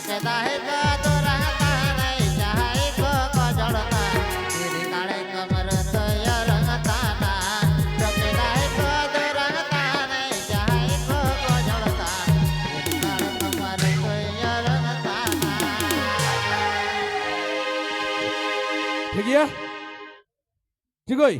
કે દાહે કા તો રહતા નહીં ચાહે કો જળતા તેરી કાળે કમર તો રંગતા ના તો કે દાહે કો તો રહતા નહીં ચાહે કો જળતા તેરી કાળે કમર તો રંગતા ના ઠીક છે ઠીક હોય